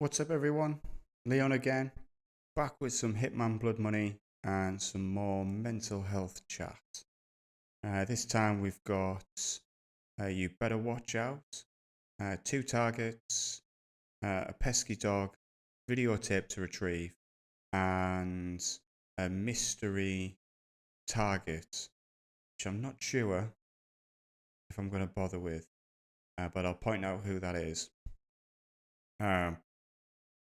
What's up everyone, Leon again, back with some Hitman Blood Money and some more mental health chat. This time we've got You Better Watch Out, 2 targets, a pesky dog, videotape to retrieve, and a mystery target, which I'm not sure if I'm going to bother with, but I'll point out who that is.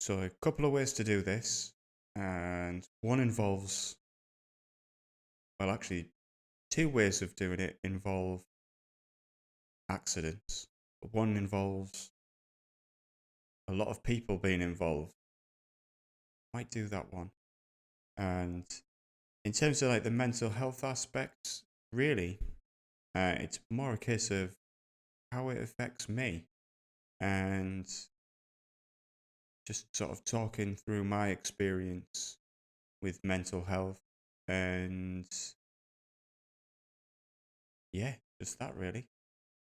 So a couple of ways to do this, and one involves, well actually 2 ways of doing it involve accidents, but one involves a lot of people being involved. Might do that one. And in terms of like the mental health aspects, really, it's more a case of how it affects me, and just sort of talking through my experience with mental health, and yeah, just that really.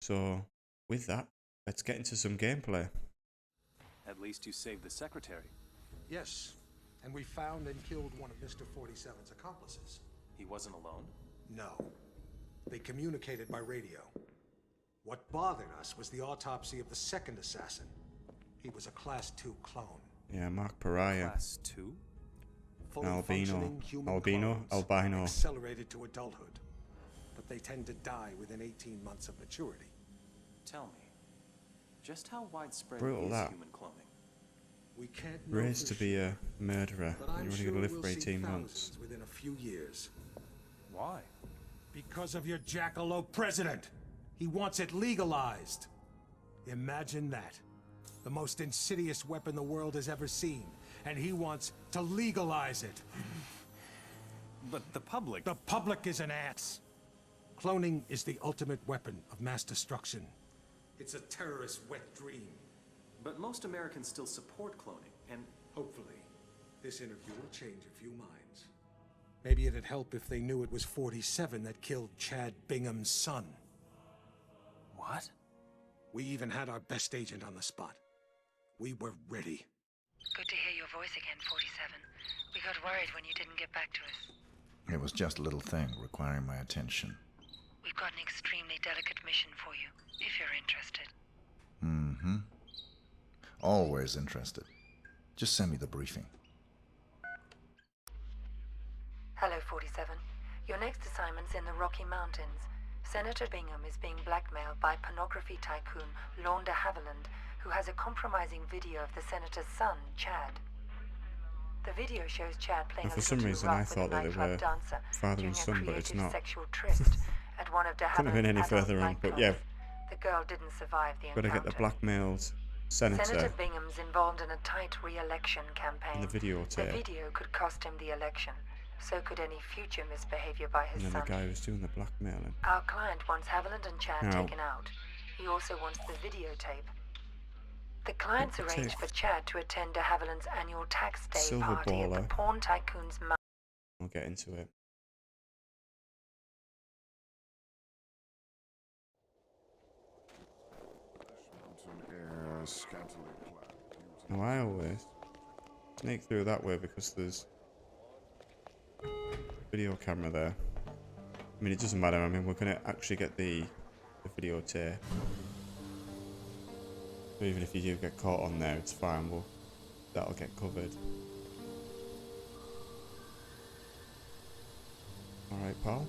So with that, let's get into some gameplay. At least you saved the secretary. Yes, and we found and killed one of Mr. 47's accomplices. He wasn't alone? No. They communicated by radio. What bothered us was the autopsy of the second assassin. He was a Class 2 clone. Yeah, Mark Pariah. Class 2? Fully Albino. functioning human Albino. clones, Albino. accelerated to adulthood. But they tend to die within 18 months of maturity. Tell me, just how widespread Brutal is that. human cloning? We can't know Raised for to be sure, a murderer, but and I'm you're only sure going to live we'll for see 18 months. thousands within a few years. Why? Because of your jackalope president. He wants it legalized. Imagine that. The most insidious weapon the world has ever seen. And he wants to legalize it. But the public... The public is an ass. Cloning is the ultimate weapon of mass destruction. It's a terrorist's wet dream. But most Americans still support cloning, and... Hopefully, this interview will change a few minds. Maybe it'd help if they knew it was 47 that killed Chad Bingham's son. What? We even had our best agent on the spot. We were ready. Good to hear your voice again, 47. We got worried when you didn't get back to us. It was just a little thing requiring my attention. We've got an extremely delicate mission for you, if you're interested. Mm-hmm. Always interested. Just send me the briefing. Hello, 47. Your next assignment's in the Rocky Mountains. Senator Bingham is being blackmailed by pornography tycoon Lorne de Havilland, who has a compromising video of the senator's son, Chad. The video shows Chad playing And for a some little reason too I rough thought with a that they nightclub were dancer father during and son, a but it's creative not. sexual tryst at one of de Couldn't have been Havilland's any adult further on, but yeah, nightclubs. The girl didn't survive the gotta encounter. get the blackmailed Senator senator Bingham's involved in a tight re-election campaign. in the The videotape. video could cost him the election. So could any future misbehavior by his And then son. the guy who's doing the blackmailing. Our client wants Haviland and Chad Now- taken out. He also wants the videotape. The client's What the arranged tape? for Chad to attend de Havilland's annual tax day Silver party at the baller. porn tycoon's I'll get into it. Now I always sneak through that way because there's a video camera there. I mean, it doesn't matter. I mean, we're gonna actually get the videotape. So even if you do get caught on there, it's fine. That'll get covered. All right, pal.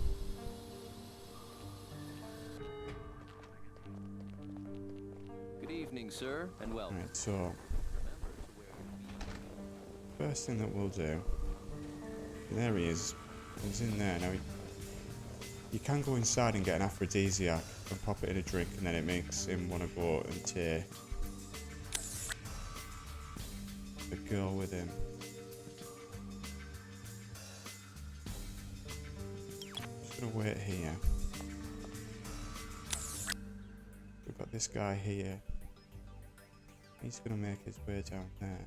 Good evening, sir, and welcome. Right, so first thing that we'll do. There he is. He's in there now. You can go inside and get an aphrodisiac and pop it in a drink, and then it makes him want to go and take the girl with him. Just gonna wait here. We've got this guy here. He's gonna make his way down there.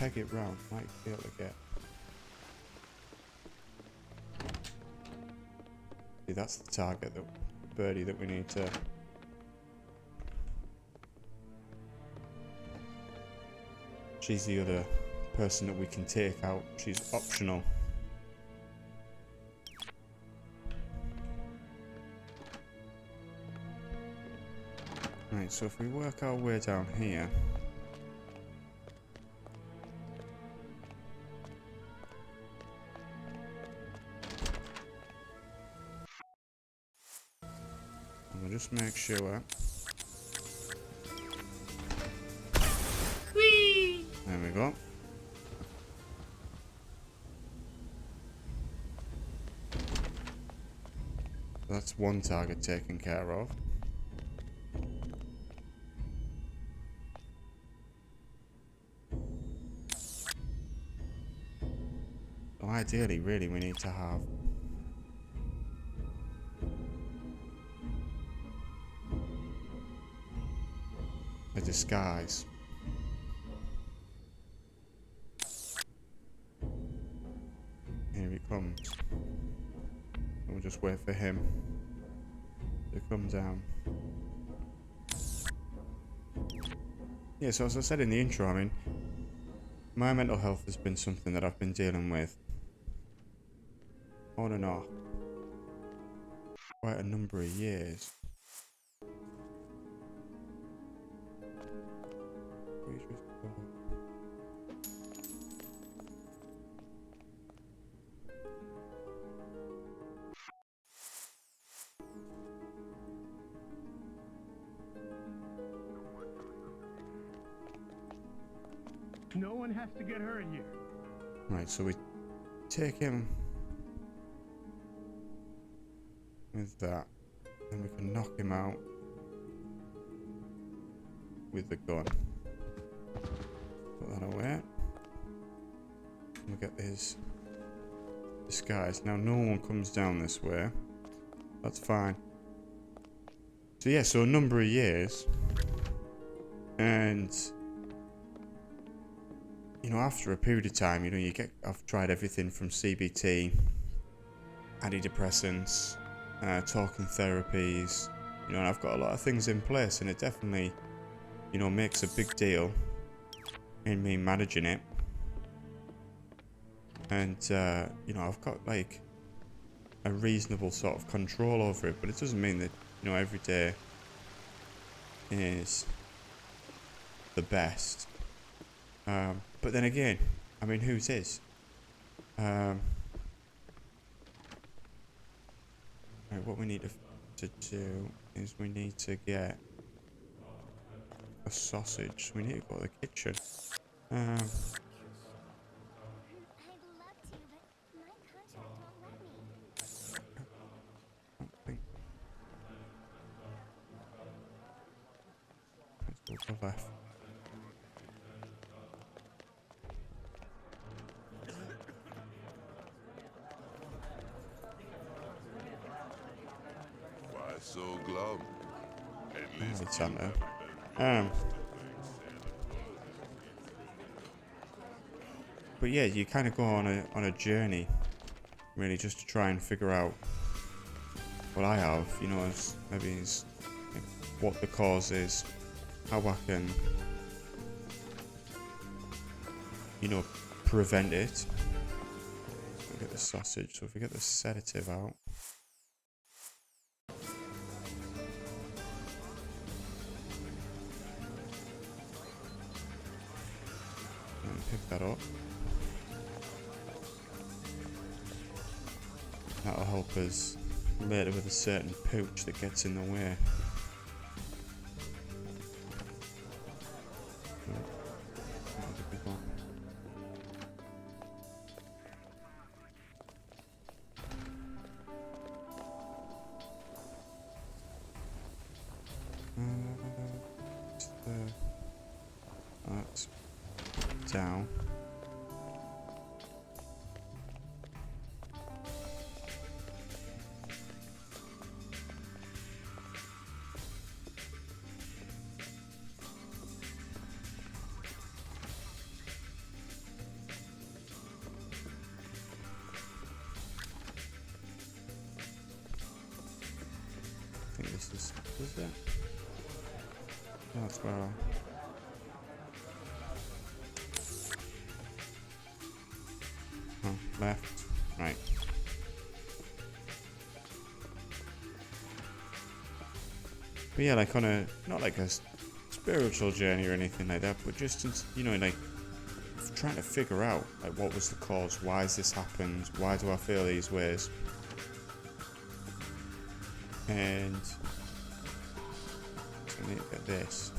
peg it round, might be able to get. See, that's the target, the birdie that we need to. She's the other person that we can take out. She's optional. Right, so if we work our way down here. And we'll just make sure. Whee! There we go. That's one target taken care of. So ideally, really, we need to have a disguise. Here he comes. We'll just wait for him to come down. Yeah, so as I said in the intro, I mean, my mental health has been something that I've been dealing with on and off quite a number of years. No one has to get hurt here. Right, so we take him with that, and we can knock him out with the gun. Put that away. We'll get his disguise. Now no one comes down this way. That's fine. So yeah, so a number of years. And you know, after a period of time, you know, I've tried everything from CBT, antidepressants, talking therapies, you know, and I've got a lot of things in place, and it definitely, you know, makes a big deal in me managing it. And, you know, I've got like a reasonable sort of control over it, but it doesn't mean that, you know, every day is the best. But then again, I mean, whose is? Right, what we need to do is we need to get a sausage. We need to go to the kitchen. I'd love to, but my contract won't let me. Let's go left. So glum. At least It's on there. But yeah, you kind of go on a journey, really, just to try and figure out what I have, you know, what the cause is, how I can, you know, prevent it. Look at the sausage. So if we get the sedative out. Pick that up. That'll help us later with a certain pooch that gets in the way. That's down. is it? That's where I... Oh, left. Right. But yeah, like on a... Not like a spiritual journey or anything like that, but just, you know, like trying to figure out like what was the cause, why has this happened, why do I feel these ways, and I need to get this.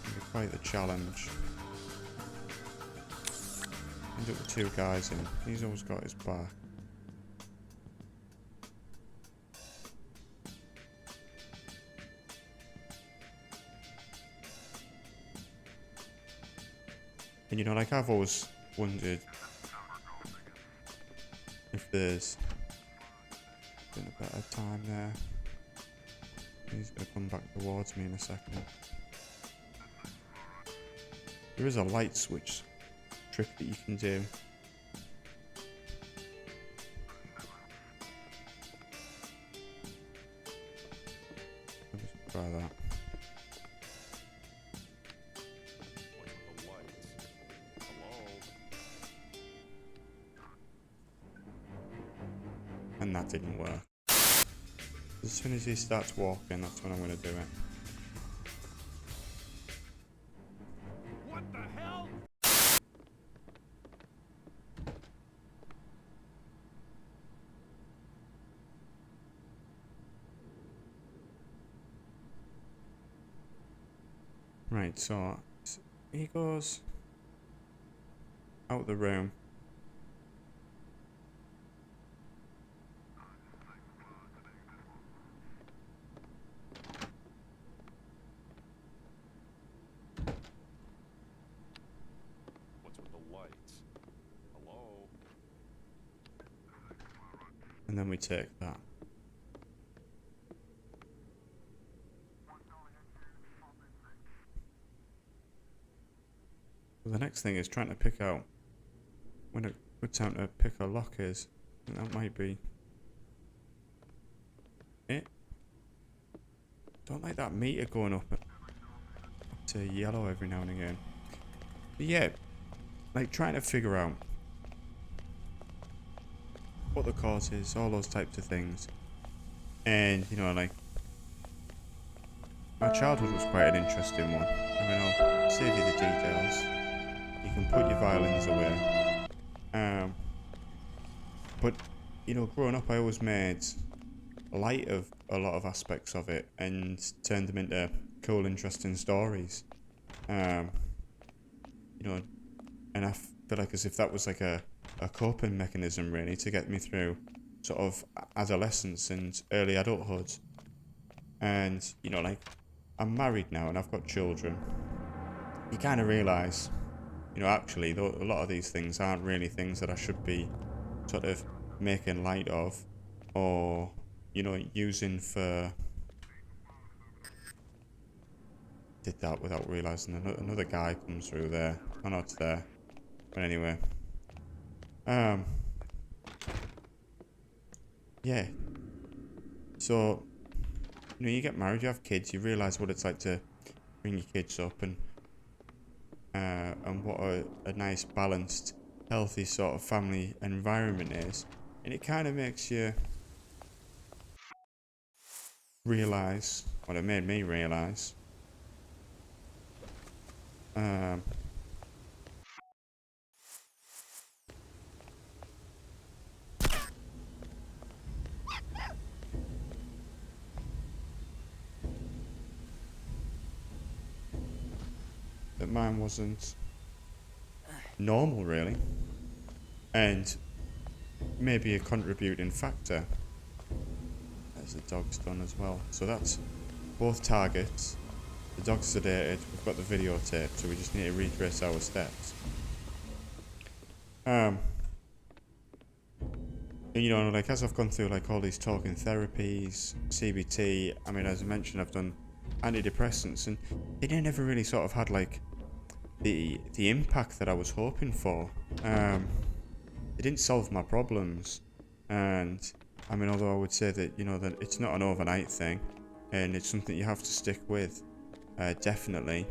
It'll be quite the challenge. End up with two guys in. He's always got his back. And you know, like I've always wondered if there's been a better time there. He's gonna come back towards me in a second. There is a light switch trick that you can do. I'll just try that. And that didn't work. As soon as he starts walking, that's when I'm going to do it. What the hell? Right, so he goes out the room. And then we take that. So the next thing is trying to pick out when a good time to pick a lock is. And that might be it. Don't like that meter going up to yellow every now and again. But yeah, like trying to figure out what the cause is, all those types of things. And, you know, like, my childhood was quite an interesting one. I mean, I'll save you the details. You can put your violins away. But, you know, growing up, I always made light of a lot of aspects of it and turned them into cool, interesting stories. You know, and I feel like as if that was like a coping mechanism really to get me through sort of adolescence and early adulthood. And you know, like I'm married now and I've got children. You kind of realise, you know, actually though a lot of these things aren't really things that I should be sort of making light of or, you know, using for... Did that without realising another guy comes through there. Oh no, it's there. But anyway. Yeah. So, you know, you get married, you have kids, you realise what it's like to bring your kids up and what a nice, balanced, healthy sort of family environment is. And it kind of makes you realise, well, it made me realise, that mine wasn't normal really, and maybe a contributing factor as the dog's done as well. So that's both targets. The dog's sedated, we've got the videotape, so we just need to retrace our steps. And, you know, like as I've gone through like all these talking therapies, CBT, I mean, as I mentioned, I've done antidepressants, and they never really sort of had like the impact that I was hoping for. It didn't solve my problems, and I mean, although I would say that, you know, that it's not an overnight thing, and it's something you have to stick with, definitely.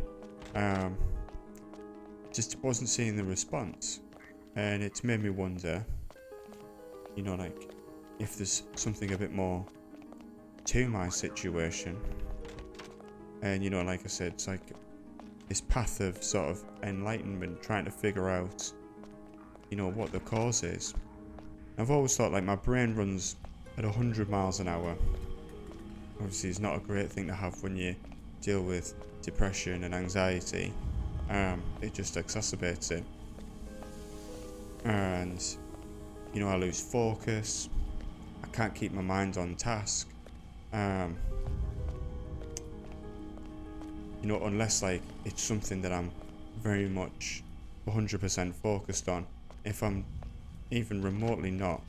Just wasn't seeing the response, and it's made me wonder, you know, like, if there's something a bit more to my situation. And, you know, like I said, it's like this path of sort of enlightenment, trying to figure out, you know, what the cause is. I've always thought, like, my brain runs at 100 miles an hour. Obviously, it's not a great thing to have when you deal with depression and anxiety. It just exacerbates it. And, you know, I lose focus. I can't keep my mind on task. You know, unless, like, it's something that I'm very much 100% focused on. If I'm even remotely not,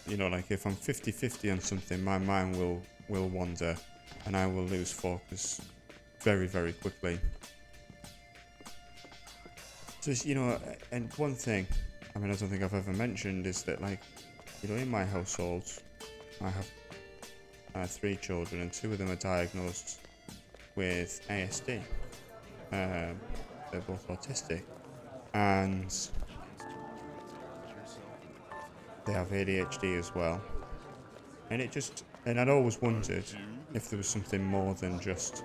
you know, like, if I'm 50-50 on something, my mind will wander, and I will lose focus very, very quickly. So, you know, and one thing, I mean, I don't think I've ever mentioned, is that, like, you know, in my household, I have 3 children, and 2 of them are diagnosed with ASD. They're both autistic, and they have ADHD as well. And I'd always wondered if there was something more than just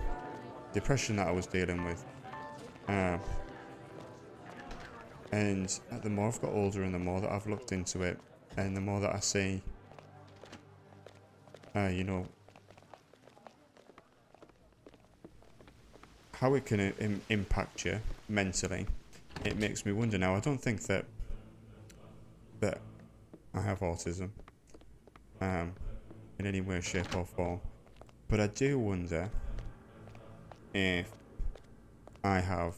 depression that I was dealing with. And the more I've got older, and the more that I've looked into it, and the more that I see, you know, how it can impact you mentally, it makes me wonder. Now, I don't think that I have autism in any way, shape or form, but I do wonder if I have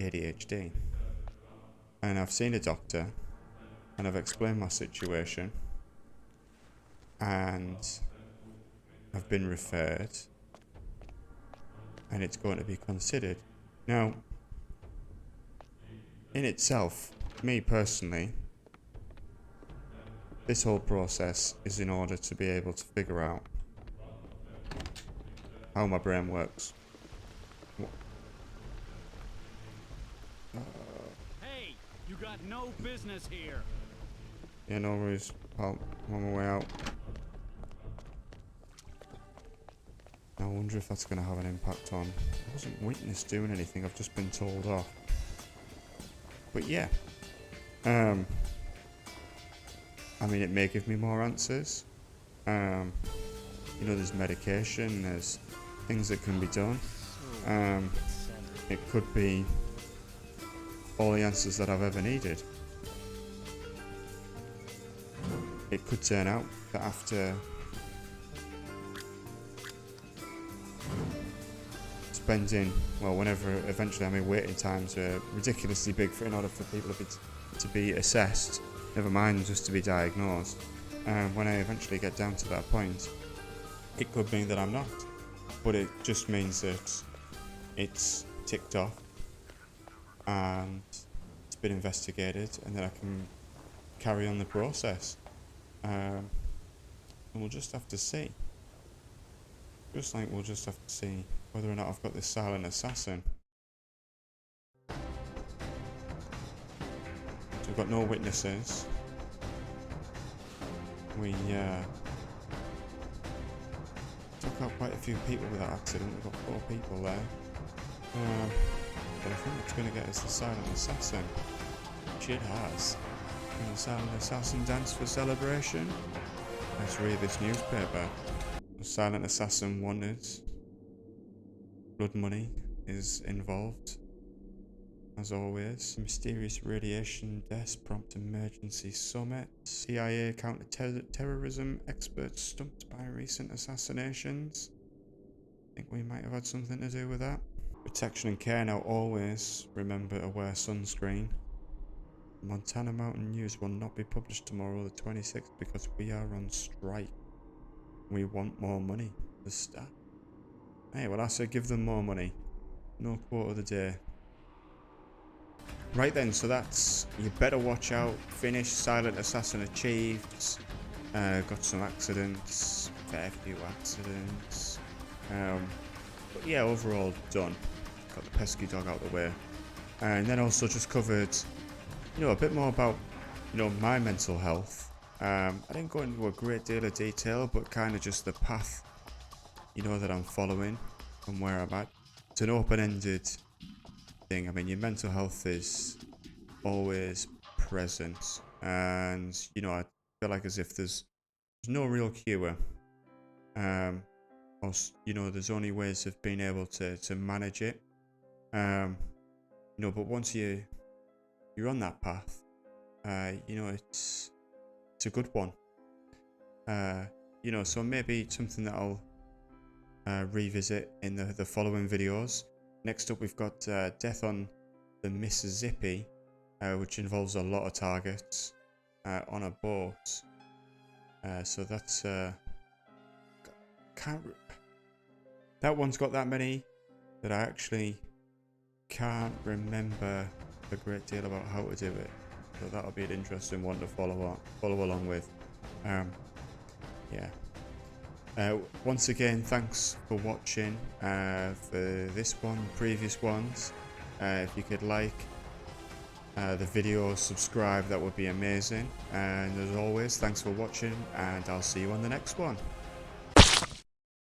ADHD. And I've seen a doctor, and I've explained my situation, and I've been referred, and it's going to be considered. Now, in itself, me personally, this whole process is in order to be able to figure out how my brain works. Hey, you got no business here. Yeah, no worries, pal. I'm on my way out. I wonder if that's going to have an impact on... I wasn't witness doing anything, I've just been told off. But yeah. I mean, it may give me more answers. You know, there's medication, there's things that can be done. It could be all the answers that I've ever needed. It could turn out that after spending, well, whenever eventually, I mean, waiting times are ridiculously big in order for people to be assessed, never mind just to be diagnosed. When I eventually get down to that point, it could mean that I'm not, but it just means that it's ticked off and it's been investigated, and that I can carry on the process. And we'll just have to see. Just like we'll just have to see whether or not I've got this silent assassin. So we've got no witnesses. We took out quite a few people with that accident. We've got 4 people there. But I think it's going to get us the silent assassin. Which it has. And the silent assassin dance for celebration. Let's read this newspaper. The silent assassin wanted. Blood money is involved. As always. Mysterious radiation deaths prompt emergency summit. CIA counter-terrorism experts stumped by recent assassinations. I think we might have had something to do with that. Protection and care. Now always remember to wear sunscreen. Montana Mountain News will not be published tomorrow the 26th because we are on strike. We want more money. The staff. Hey, well, I said give them more money. No quote of the day. Right then, so that's You Better Watch Out. Finished. Silent Assassin achieved. Got some accidents, fair few accidents. But yeah, overall done. Got the pesky dog out of the way. And then also just covered, a bit more about, my mental health. I didn't go into a great deal of detail, but kind of just the path, that I'm following from where I'm at. It's an open-ended thing. I mean, your mental health is always present, and I feel like as if there's no real cure, or there's only ways of being able to manage it, but once you're on that path, it's a good one, so maybe something that I'll revisit in the following videos. Next up, we've got Death on the Mississippi, which involves a lot of targets on a boat. So that's that one's got that many that I actually can't remember a great deal about how to do it. So that'll be an interesting one to follow along with. Yeah. Once again, thanks for watching for this one, previous ones. If you could like the video, subscribe, that would be amazing. And as always, thanks for watching, and I'll see you on the next one.